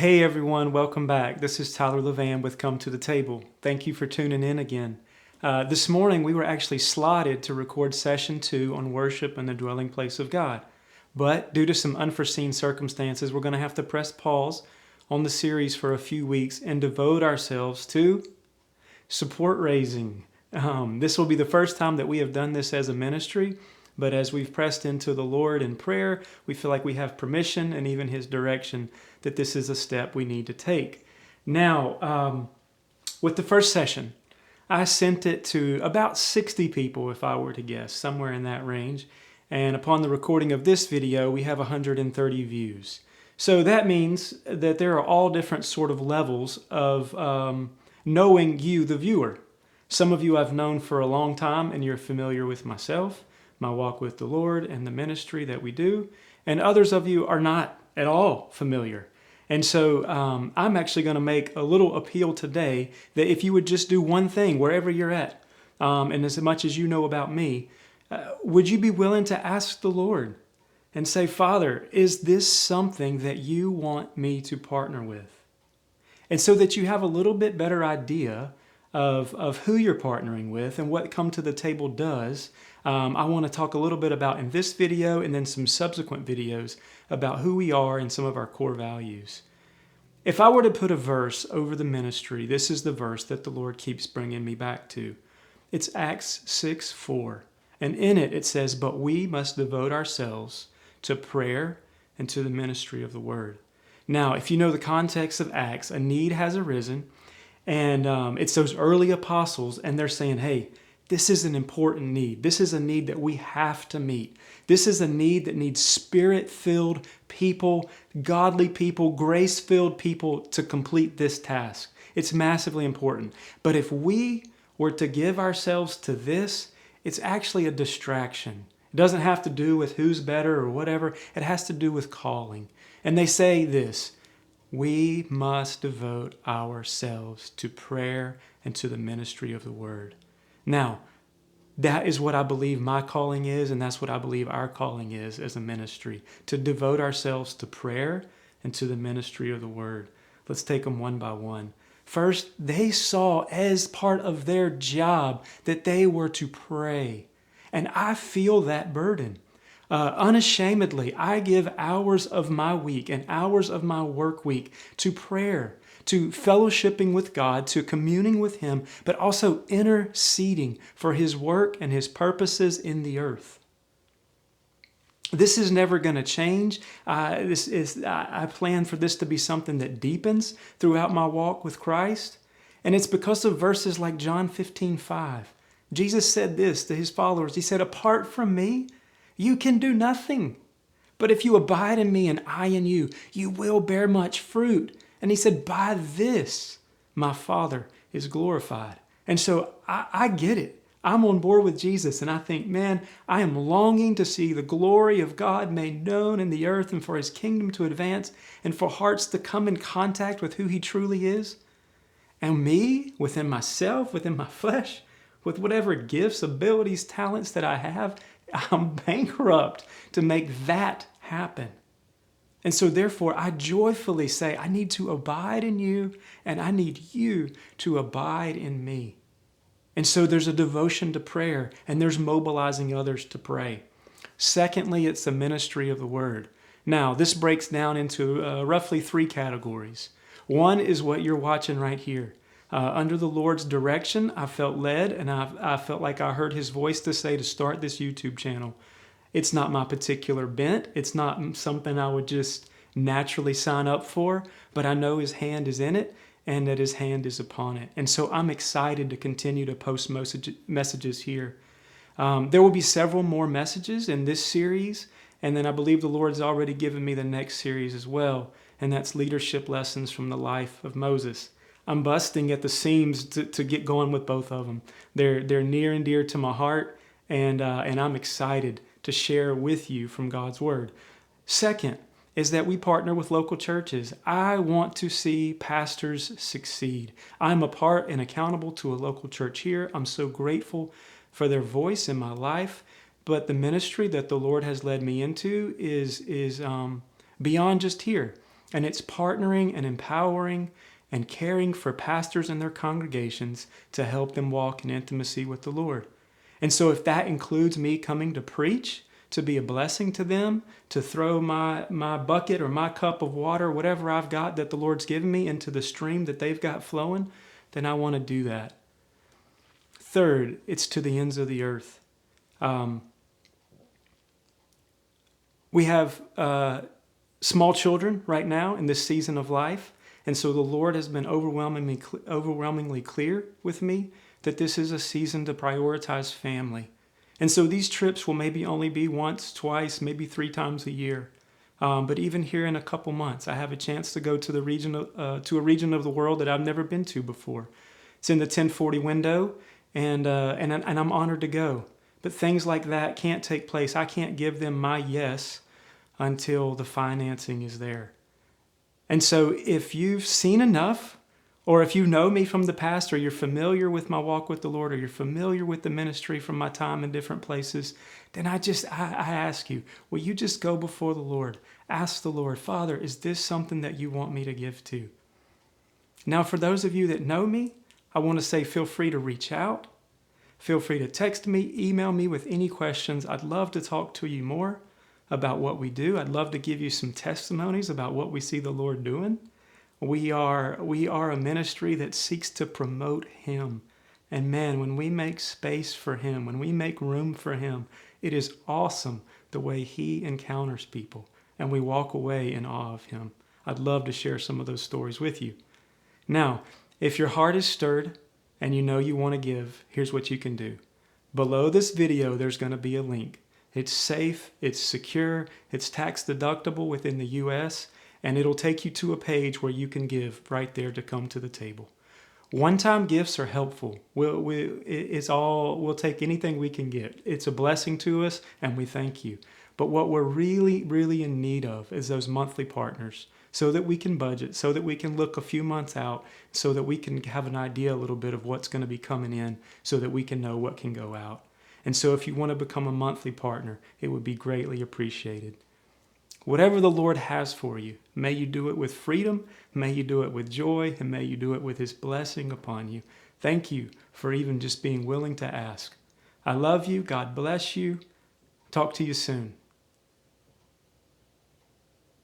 Hey everyone, welcome back. This is Tyler Levan with Come to the Table. Thank you for tuning in again. This morning we were actually slotted to record session 2 on worship and the dwelling place of God. But due to some unforeseen circumstances, we're going to have to press pause on the series for a few weeks and devote ourselves to support raising. This will be the first time that we have done this as a ministry, but as we've pressed into the Lord in prayer, we feel like we have permission and even His direction that this is a step we need to take. Now, with the first session, I sent it to about 60 people, if I were to guess, somewhere in that range. And upon the recording of this video, we have 130 views. So that means that there are all different sort of levels of knowing you, the viewer. Some of you I've known for a long time and you're familiar with myself, my walk with the Lord and the ministry that we do. And others of you are not at all familiar. And so I'm actually going to make a little appeal today that if you would just do one thing wherever you're at, and as much as you know about me, would you be willing to ask the Lord and say, Father, is this something that you want me to partner with? And so that you have a little bit better idea of who you're partnering with and what Come to the Table does. I want to talk a little bit about in this video and then some subsequent videos about who we are and some of our core values. If I were to put a verse over the ministry, this is the verse that the Lord keeps bringing me back to. It's Acts 6:4. And in it, it says, but we must devote ourselves to prayer and to the ministry of the word. Now, if you know the context of Acts, a need has arisen, and it's those early apostles, and they're saying, hey, this is an important need. This is a need that we have to meet. This is a need that needs spirit-filled people, godly people, grace-filled people to complete this task. It's massively important. But if we were to give ourselves to this, it's actually a distraction. It doesn't have to do with who's better or whatever. It has to do with calling. And they say this, we must devote ourselves to prayer and to the ministry of the word. Now, that is what I believe my calling is, and that's what I believe our calling is as a ministry, to devote ourselves to prayer and to the ministry of the word. Let's take them one by one. First, they saw as part of their job that they were to pray. And I feel that burden. Unashamedly, I give hours of my week and hours of my work week to prayer, to fellowshipping with God, to communing with Him, but also interceding for His work and His purposes in the earth. This is never going to change. I plan for this to be something that deepens throughout my walk with Christ. And it's because of verses like John 15:5. Jesus said this to His followers. He said, apart from me, you can do nothing. But if you abide in me and I in you, you will bear much fruit. And He said, by this, my Father is glorified. And so I get it. I'm on board with Jesus, and I think, man, I am longing to see the glory of God made known in the earth and for His kingdom to advance and for hearts to come in contact with who He truly is. And me, within myself, within my flesh, with whatever gifts, abilities, talents that I have, I'm bankrupt to make that happen. And so therefore, I joyfully say, I need to abide in you, and I need you to abide in me. And so there's a devotion to prayer, and there's mobilizing others to pray. Secondly, it's the ministry of the word. Now, this breaks down into roughly 3 categories. One is what you're watching right here. Under the Lord's direction, I felt led, and I felt like I heard His voice to say to start this YouTube channel. It's not my particular bent. It's not something I would just naturally sign up for, but I know His hand is in it, and that His hand is upon it. And so I'm excited to continue to post messages here. There will be several more messages in this series, and then I believe the Lord's already given me the next series as well, and that's leadership lessons from the life of Moses. I'm busting at the seams to get going with both of them. They're near and dear to my heart, and I'm excited to share with you from God's Word. Second, is that we partner with local churches. I want to see pastors succeed. I'm a part and accountable to a local church here. I'm so grateful for their voice in my life, but the ministry that the Lord has led me into is beyond just here. And it's partnering and empowering and caring for pastors and their congregations to help them walk in intimacy with the Lord. And so if that includes me coming to preach, to be a blessing to them, to throw my bucket or my cup of water, whatever I've got that the Lord's given me, into the stream that they've got flowing, then I want to do that. Third, it's to the ends of the earth. We have small children right now in this season of life. And so the Lord has been overwhelmingly clear with me that this is a season to prioritize family. And so these trips will maybe only be once, twice, maybe 3 times a year. But even here in a couple months, I have a chance to go to a region of the world that I've never been to before. It's in the 1040 window, and I'm honored to go. But things like that can't take place. I can't give them my yes until the financing is there. And so if you've seen enough, or if you know me from the past, or you're familiar with my walk with the Lord, or you're familiar with the ministry from my time in different places, then I ask you, will you just go before the Lord? Ask the Lord, Father, is this something that you want me to give to? Now, for those of you that know me, I want to say feel free to reach out. Feel free to text me, email me with any questions. I'd love to talk to you more about what we do. I'd love to give you some testimonies about what we see the Lord doing. We are a ministry that seeks to promote Him. And man, when we make space for Him, when we make room for Him, it is awesome the way He encounters people. And we walk away in awe of Him. I'd love to share some of those stories with you. Now, if your heart is stirred and you know you want to give, here's what you can do. Below this video, there's going to be a link. It's safe, it's secure, it's tax deductible within the U.S., and it'll take you to a page where you can give right there to come to the table. One-time gifts are helpful. We'll take anything we can get. It's a blessing to us, and we thank you. But what we're really, really in need of is those monthly partners, so that we can budget, so that we can look a few months out, so that we can have an idea a little bit of what's going to be coming in, so that we can know what can go out. And so if you want to become a monthly partner, it would be greatly appreciated. Whatever the Lord has for you, may you do it with freedom, may you do it with joy, and may you do it with His blessing upon you. Thank you for even just being willing to ask. I love you. God bless you. Talk to you soon.